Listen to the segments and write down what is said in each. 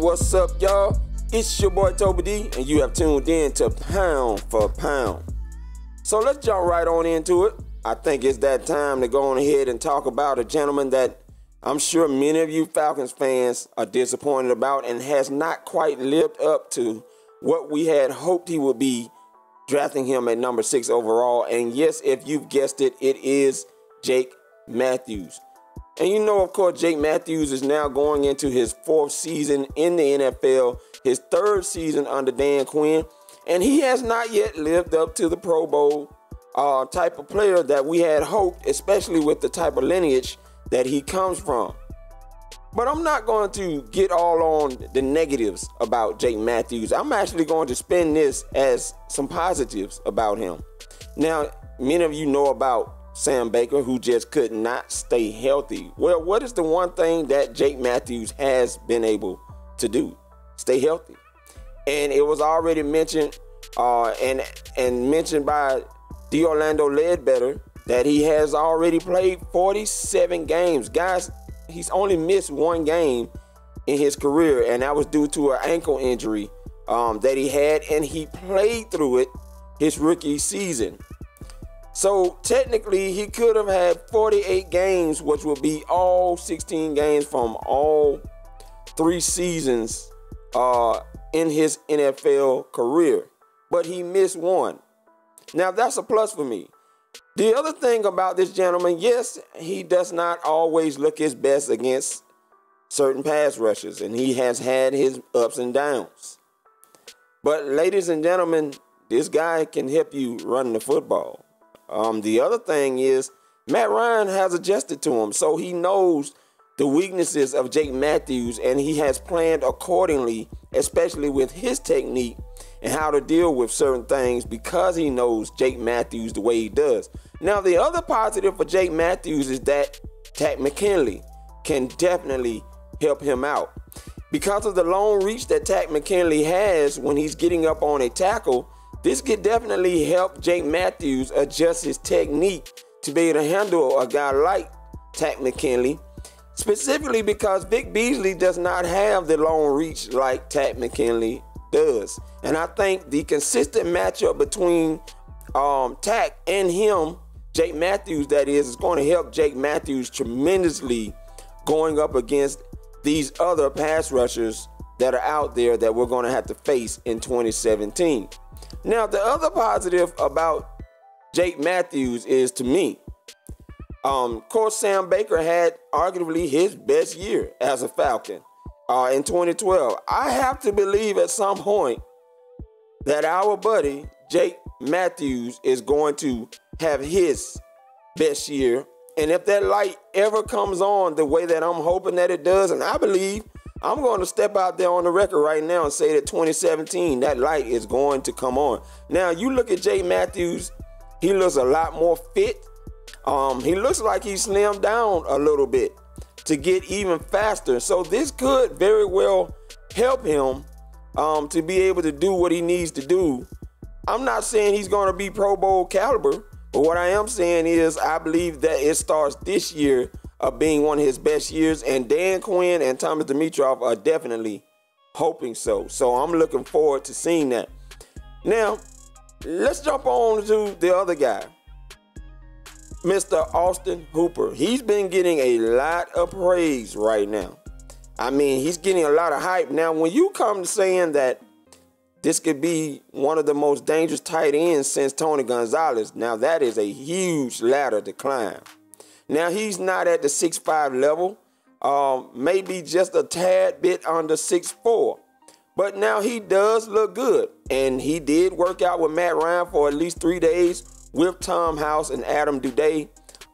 what's up, y'all? It's your boy Toby D, and you have tuned in to Pound for Pound. So let's jump right on into it. I think it's that time to go on ahead and talk about a gentleman that I'm sure many of you Falcons fans are disappointed about and has not quite lived up to what we had hoped he would be, drafting him at number 6 overall. And yes, if you've guessed it, it is Jake Matthews. And you know, of course, Jake Matthews is now going into his 4th season in the NFL, his 3rd season under Dan Quinn, and he has not yet lived up to the Pro Bowl type of player that we had hoped, especially with the type of lineage that he comes from. But I'm not going to get all on the negatives about Jake Matthews. I'm actually going to spin this as some positives about him. Now, many of you know about Sam Baker, who just could not stay healthy. Well, what is the one thing that Jake Matthews has been able to do? Stay healthy. And it was already mentioned and mentioned by D'Orlando Ledbetter that he has already played 47 games. Guys, he's only missed 1 game in his career, and that was due to an ankle injury that he had, and he played through it his rookie season. So technically, he could have had 48 games, which would be all 16 games from all 3 seasons in his NFL career. But he missed 1. Now, that's a plus for me. The other thing about this gentleman, yes, he does not always look his best against certain pass rushers, and he has had his ups and downs. But ladies and gentlemen, this guy can help you run the football. The other thing is Matt Ryan has adjusted to him, so he knows the weaknesses of Jake Matthews, and he has planned accordingly, especially with his technique and how to deal with certain things, because he knows Jake Matthews the way he does. Now, the other positive for Jake Matthews is that Takk McKinley can definitely help him out. Because of the long reach that Takk McKinley has when he's getting up on a tackle, this could definitely help Jake Matthews adjust his technique to be able to handle a guy like Takk McKinley, specifically because Vic Beasley does not have the long reach like Takk McKinley does. And I think the consistent matchup between Takk and him, Jake Matthews that is going to help Jake Matthews tremendously going up against these other pass rushers that are out there that we're going to have to face in 2017. Now, the other positive about Jake Matthews is, to me, of course, Sam Baker had arguably his best year as a Falcon in 2012. I have to believe at some point that our buddy Jake Matthews is going to have his best year. And if that light ever comes on the way that I'm hoping that it does, and I believe, I'm going to step out there on the record right now and say that 2017, that light is going to come on. Now, you look at Jake Matthews, he looks a lot more fit. He looks like he slimmed down a little bit to get even faster. So this could very well help him to be able to do what he needs to do. I'm not saying he's going to be Pro Bowl caliber, but what I am saying is I believe that it starts this year of being one of his best years, and Dan Quinn and Thomas Dimitroff are definitely hoping so. So I'm looking forward to seeing that. Now, let's jump on to the other guy, Mr. Austin Hooper. He's been getting a lot of praise right now. I mean, he's getting a lot of hype. Now, when you come to saying that this could be one of the most dangerous tight ends since Tony Gonzalez, now that is a huge ladder to climb. Now, he's not at the 6'5" level, maybe just a tad bit under 6'4". But now he does look good. And he did work out with Matt Ryan for at least 3 days with Tom House and Adam Duday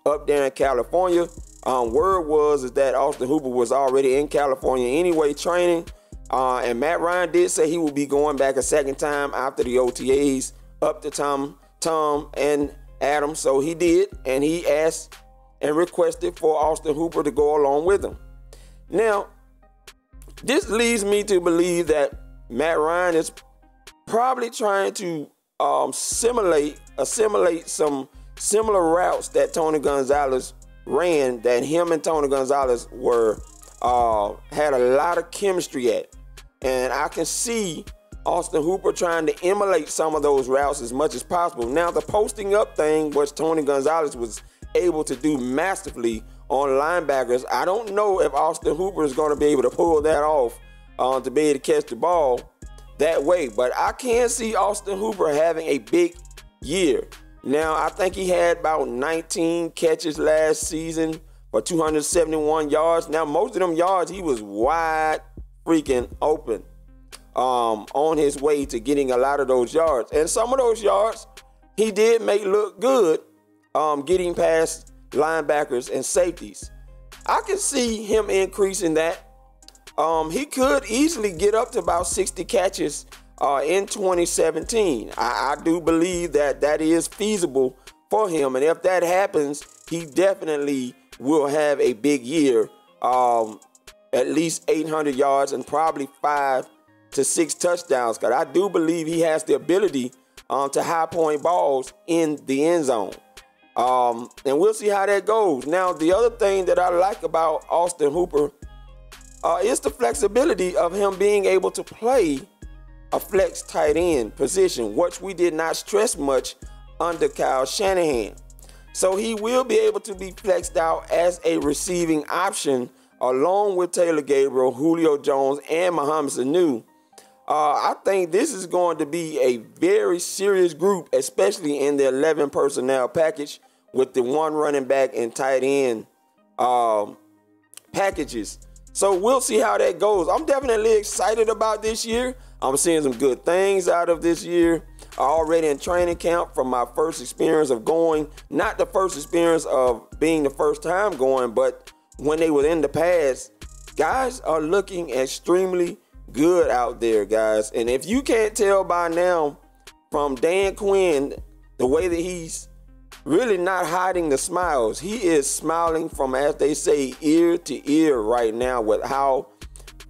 up there in California. Word was that Austin Hooper was already in California anyway training. And Matt Ryan did say he would be going back a second time after the OTAs up to Tom and Adam. So he did, and he asked and requested for Austin Hooper to go along with him. Now, this leads me to believe that Matt Ryan is probably trying to assimilate some similar routes that Tony Gonzalez ran, that him and Tony Gonzalez had a lot of chemistry at. And I can see Austin Hooper trying to emulate some of those routes as much as possible. Now, the posting up thing, which Tony Gonzalez was able to do masterfully on linebackers, I don't know if Austin Hooper is going to be able to pull that off to be able to catch the ball that way. But I can see Austin Hooper having a big year. Now, I think he had about 19 catches last season for 271 yards. Now, most of them yards, he was wide freaking open on his way to getting a lot of those yards. And some of those yards he did make look good getting past linebackers and safeties. I can see him increasing that. He could easily get up to about 60 catches in 2017. I do believe that that is feasible for him. And if that happens, he definitely will have a big year, at least 800 yards and probably 5 to 6 touchdowns. Because I do believe he has the ability to high point balls in the end zone. And we'll see how that goes. Now, the other thing that I like about Austin Hooper is the flexibility of him being able to play a flex tight end position, which we did not stress much under Kyle Shanahan. So he will be able to be flexed out as a receiving option along with Taylor Gabriel, Julio Jones, and Mohamed Sanu. I think this is going to be a very serious group, especially in the 11 personnel package with the 1 running back and tight end packages. So we'll see how that goes. I'm definitely excited about this year. I'm seeing some good things out of this year. Already in training camp from my first experience of going, not the first experience of being the first time going, but when they were in the past, guys are looking extremely good out there, guys. And if you can't tell by now from Dan Quinn, the way that he's really not hiding the smiles, he is smiling from, as they say, ear to ear right now with how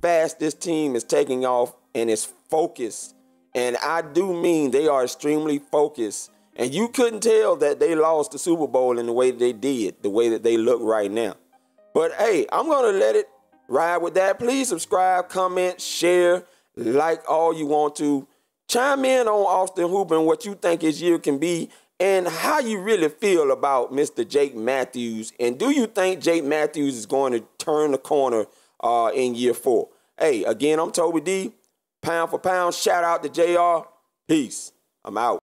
fast this team is taking off and is focused. And I do mean they are extremely focused. And you couldn't tell that they lost the Super Bowl in the way that they did, the way that they look right now. But hey, I'm going to let it ride with that. Please subscribe, comment, share, like all you want to. Chime in on Austin Hooper and what you think his year can be and how you really feel about Mr. Jake Matthews. And do you think Jake Matthews is going to turn the corner in year 4? Hey, again, I'm Toby D. Pound for pound, shout out to JR. Peace. I'm out.